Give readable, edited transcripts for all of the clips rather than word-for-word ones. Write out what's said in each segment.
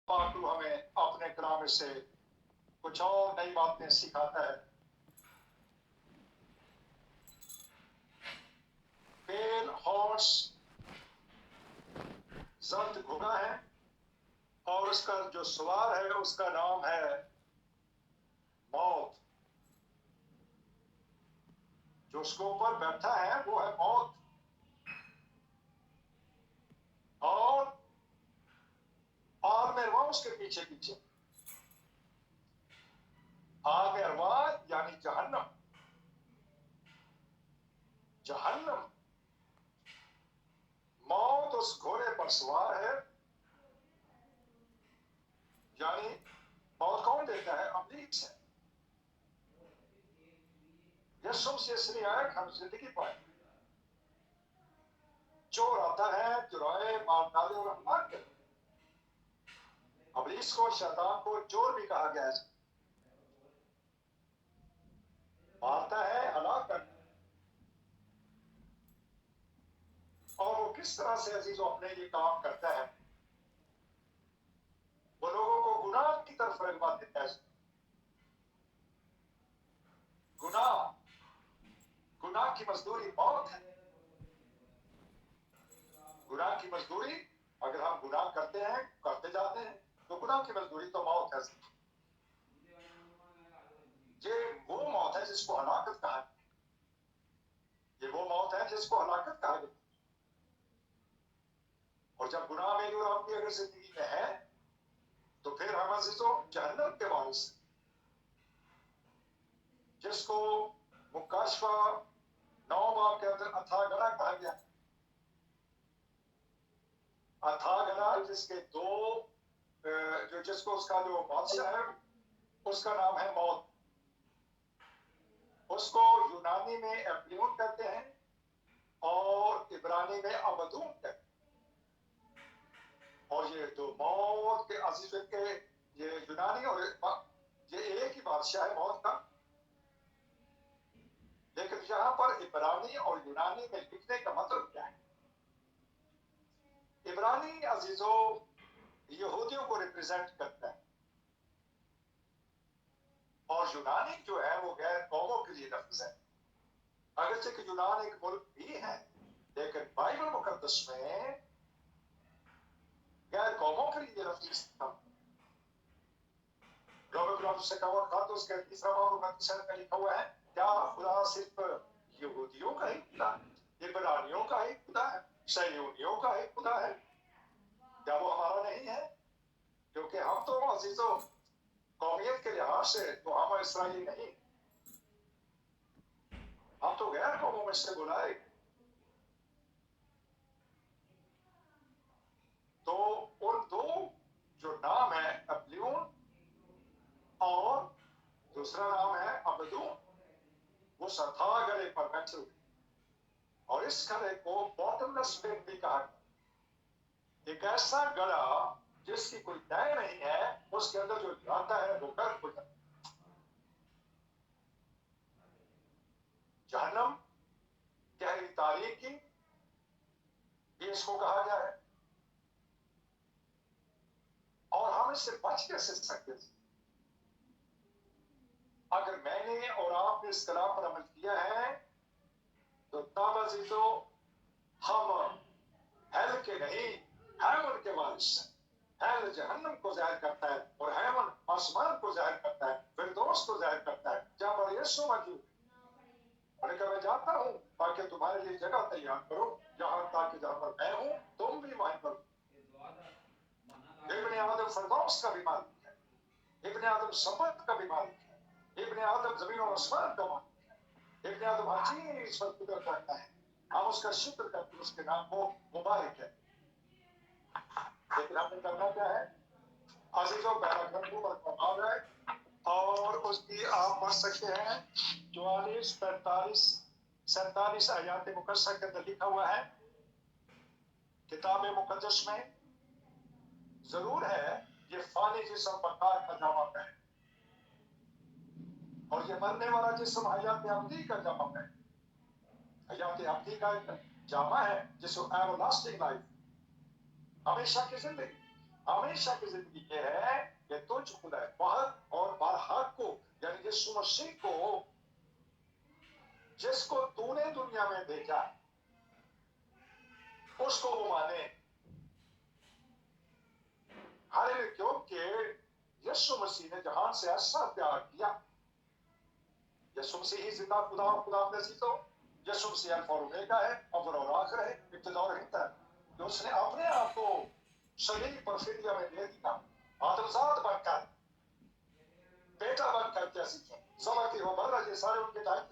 پاک ہمیں اپنے کلام سے کچھ اور نئی باتیں سکھاتا ہے. پیل ہارس زرد گھوڑا ہے اور اس کا جو سوار ہے اس کا نام ہے موت. جو اس کے اوپر بیٹھا ہے وہ ہے موت. اور آگ میں ارواح اس کے پیچھے پیچھے. آگ میں ارواح یعنی جہنم. جہنم. موت اس گھوڑے پر سوار ہے. یعنی موت کون دیتا ہے؟ ابلیس ہے. یسوع سے اس لیے آیا کہ ہم زندگی پائیں. چور آتا ہے چرائے مار ڈالے اور ہلاک کرے. ابلیس کو شیطان کو چور بھی کہا گیا ہے. مارتا ہے ہلاک کرتا ہے. اور وہ کس طرح سے عزیزوں اپنے یہ کام کرتا ہے؟ وہ لوگوں کو گناہ کی طرف رغبت دیتا ہے. گناہ کی مزدوری موت ہے. گناہ کی مزدوری اگر ہم گناہ کرتے ہیں کرتے جاتے ہیں تو گناہ کی مزدوری تو موت ہے. یہ وہ موت ہے جس کو ہلاکت کہا گیا. یہ وہ موت ہے جس کو ہلاکت کہا گیا. اور جب گناہ میری اور آپ کی اگر زندگی میں ہے تو پھر ہم عزیزوں جہنم کے وارث ہیں. جس کو مکاشفہ 9 باب کے اندر اتھا گڑھا کہا گیا. اتھا گڑھا جس کے دو جس کو اس کا جو بادشاہ ہے اس کا نام ہے موت. اس کو یونانی میں ایپلیون کہتے ہیں اور عبرانی میں ابدون کہتے ہیں. اور یہ دو موت کے عزیزوں کے یہ یونانی اور یہ ایک ہی بادشاہ ہے موت کا. لیکن یہاں پر عبرانی اور یونانی میں لکھنے کا مطلب کیا ہے؟ عبرانی عزیزوں یہودیوں کو ریپرزینٹ کرتا ہے اور یونانی جو ہے وہ غیر قوموں کے لیے لفظ ہے. اگرچہ کہ یونان ایک ملک بھی ہے لیکن بائبل مقدس میں غیر قوموں کے لیے لفظ استعمال. سے کہا خط اس کے تیسرا باب میں لکھا ہوا ہے کیا خدا صرف یہودیوں کا ہی خدا ہے؟ عبرانیوں کا ہی خدا ہے؟ صہیونیوں کا ہی خدا ہے؟ کیا وہ ہمارا نہیں ہے؟ کیونکہ ہم تو عزیزوں قومیت کے لحاظ سے تو ہم اسرائیلی نہیں. ہم تو غیر قوموں میں سے بلائے. تو ان دو جو نام ہے ابلیون اور دوسرا نام ہے ابدون وہ ستھا گڑے پر بیٹھے ہوئے. اور اس گڑے کو باٹم لیس پیٹ بھی کہا گیا. ایک ایسا گڑا جس کی کوئی طے نہیں ہے اس کے اندر جو جاتا ہے وہ گرک ہو جاتا ہے. جہنم گہری تاریکی یہ اس کو کہا گیا ہے. اور ہم اس سے بچ کیسے سکتے ہیں؟ اگر میں نے اور آپ نے اس کلام پر عمل کیا ہے تو تب عزیزوں ہم ہیل کے نہیں ہیون کے وارث ہیں. ہیل جہنم کو ظاہر کرتا ہے اور ہیون آسمان کو ظاہر کرتا ہے فردوس کو ظاہر کرتا ہے جہاں پر یسوع موجود ہے. اور کہ میں جاتا ہوں تاکہ تمہارے لیے جگہ تیار کرو جہاں تاکہ جہاں پر میں ہوں تم بھی وہیں پر. ابن آدم فردوس کا بھی مالک ہے. ابن آدم سمت کا بھی مالک ہے. ابن آدم زمین و آسمان کا مالک ہے. ابن آدم ہر چیز پر قدرت کرتا ہے. ہم اس کا شکر کرتے اس کے نام کو مبارک ہے. لیکن ہم نے کرنا کیا ہے عزیزوں؟ پیراگراف پر کمال ہے اور اس کی آپ پڑھ سکتے ہیں 44 45 47 آیات مقدسہ کے اندر لکھا ہوا ہے. کتاب مقدس میں ضرور ہے یہ فانی جسم بکار کا جامع ہے اور یہ مرنے والا جسم حیات ابدی کا جامع ہے. حیات ابدی کا ایک جامع ہے جس کو ایور لاسٹنگ لائف ہمیشہ کی زندگی. हमेशा की जिंदगी ये है कि तुझ खुदा वाहद और बारहक को यानी यीशु मसीह को जिसको तूने दुनिया में भेजा उसको वो माने। हालेलुया, क्योंकि यीशु मसीह ने जहान से ऐसा प्यार किया। यीशु मसीह ही जिंदा खुदा तो यीशु मसीह अल्फा और ओमेगा है, अव्वल और आखिर है, इब्तिदा और इंतहा है। तो उसने अपने आप को शरीर पर फिदिया में दे दिया, आदमजात बनकर, बेटा बनकर कैसी सभा की वो बर्रा ये सारे उनके टाइम,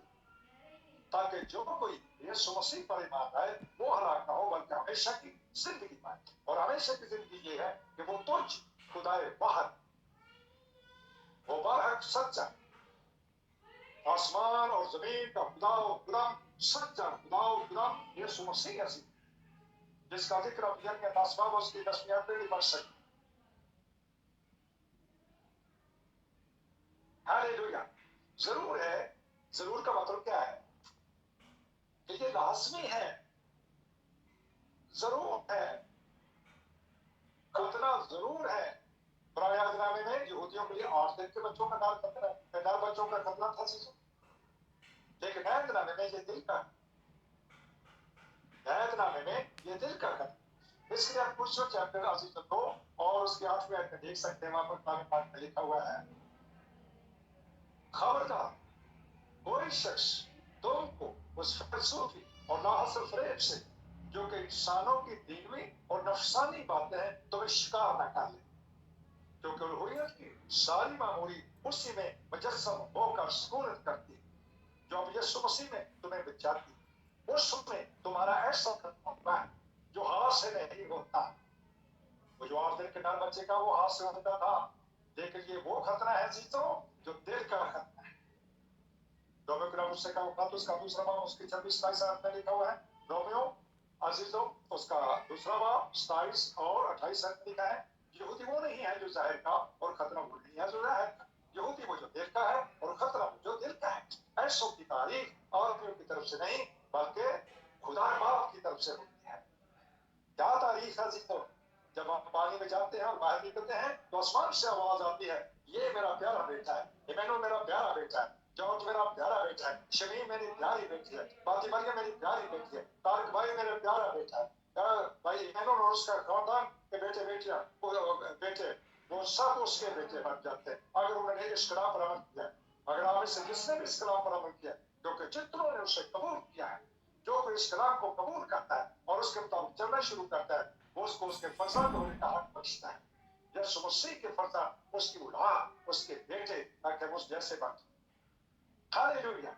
ताकि जो कोई यीशु मसीह पर ईमान लाए वो हलाक ना हो बल्कि हमेशा की जिंदगी पाए। और हमेशा की जिंदगी ये है कि वो तुझ खुदाए वाहद, वो बारहक सच्चा, आसमान और जमीन का खुदा सच्चा खुदा यीशु मसीह ऐसी जिसका जिक्र अब यज्ञ तास्मा उसकी 10वीं पीढ़ी बढ़ सकती। हालेलुया, जरूर है। जरूर का मतलब क्या है कि ये लाजमी है, जरूर है, खतना जरूर है। पुराने आदिनामे में यहूदियों के लिए 8 दिन के बच्चों का खतना, 9 बच्चों का खतना था चीजों, लेकिन नए आदिनामे में ये दिल का, नए आदिनामे में ये दिल का खतना। इसलिए आप कुछ चैप्टर अजीज को और उसके 8वें आयत में देख सकते हैं, वहां पर पुराने पाठ में लिखा हुआ है, खबरदार कोई शख्स तुमको उस फलसूफी और नाहसल फरेब से जो कि इंसानों की दीनवी और नफसानी बातें हैं तुम्हें शिकार न कर ले, क्योंकि उल्लूहियत की सारी मामूली उसी में मुजस्सम होकर सुकूनत करती है, जो अब यीशु मसीह में तुम्हें बचाती है। उसमें तुम्हारा ऐसा खतना होता है जो हाथ से नहीं होता। वो जो 8 दिन के नर बच्चे का वो हाथ से होता था, लेकिन ये वो खतना है जीतों जो दिल का खतना है। रोमियो उससे का खत उसका दूसरा बाब उसकी 26-27 में लिखा हुआ है। रोमियो अजीजों उसका दूसरा बाब 27 और 28 में लिखा है, यहूदी वो नहीं है जो जाहिर का और खतना वो नहीं है जो जाहिर का, यहूदी वो जो दिल का है और खतना वो जो दिल का है। ऐसों की तारीफ आदमियों की तरफ से नहीं बल्कि खुदा बाप की तरफ से होती है। क्या तारीफ है जीतों, जब आप पानी में जाते हैं और बाहर निकलते हैं तो आसमान से आवाज आती है, ये मेरा प्यारा बेटा है, इमैनुअल मेरा प्यारा बेटा है, जॉर्ज मेरा प्यारा बेटा है, शमीम मेरी प्यारी बेटी है, बाकी मरियम मेरी प्यारी बेटी है, तारक भाई मेरा प्यारा बेटा है। भाई इमैनुअल और उसका खानदान के बेटे बेटियां बेटे वो सब उसके बेटे बन जाते हैं अगर उन्होंने इस कलाम पर अमल किया। अगर आप इससे जिसने भी इस कलाम पर अमल किया, क्योंकि जितनों ने उसे कबूल किया है, जो कोई इस कलाम को कबूल करता है और उसके मुताबिक चलना शुरू करता है, वो उसको उसके फरजंद होने का हक बख्शता है। यीशु मसीह के फरजंद उसकी औलाद उसके बेटे ताकि वो उस जैसे बन। हालेलुया,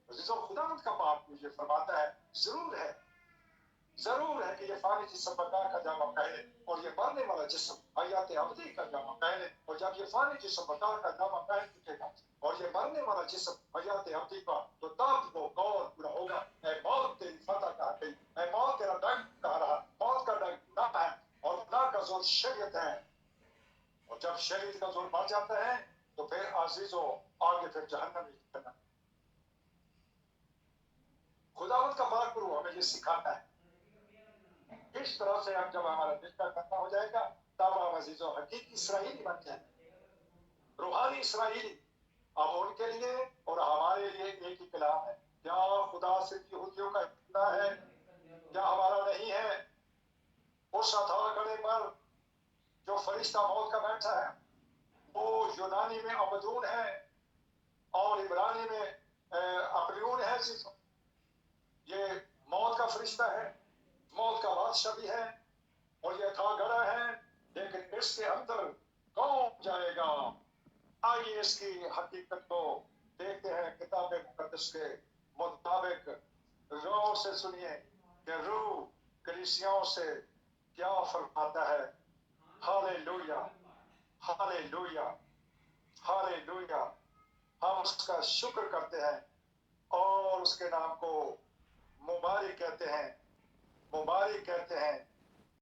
जो खुदावंद का बाप मुझे फरमाता है, जरूर है कि ये फानी जिस्म बकार का जामा पहने और ये मरने वाला जिस्म हयात अबदी का जामा पहने। और जब ये फानी जिस्म बकार का जामा पहन चुकेगा और ये मरने वाला जिस्म हयात अबदी का, तो तब वो कौल पूरा होगा, ऐ मौत तेरी फतह कहाँ गई, ऐ मौत तेरा डंक कहाँ रहा। मौत का डंक ना है और ना का जोर शरीयत है, और जब शरीयत का जोर बढ़ जाता है तो फिर अजीजों आगे फिर जहन्नम ही करना। खुदावंद का महापुरु हमें ये सिखाता है, इस तरह से हम जब हमारा दिल का खतना हो जाएगा तब हम अजीजों हकीकी इसराइली बन जाएंगे, रूहानी इसराइली। अब उनके लिए और हमारे लिए एक ही कलाम है। क्या खुदा सिर्फ यहूदियों का इतना है, क्या हमारा नहीं है? उस हथौड़े पर जो फरिश्ता मौत का बैठा है वो यूनानी में अबदून है और इब्रानी में अपलियून है। ये मौत का फरिश्ता है, मौत का बादशाह भी है और ये था गड़ा है, लेकिन इसके अंदर कौन जाएगा? आइए इसकी हकीकत को देखते हैं किताब मुकद्दस के मुताबिक। गौर से सुनिए कि रूह कलीसियाओं से क्या फरमाता है। Hallelujah, hallelujah, hallelujah. हम उसका शुक्र करते हैं और उसके नाम को मुबारक कहते हैं, मुबारक कहते हैं।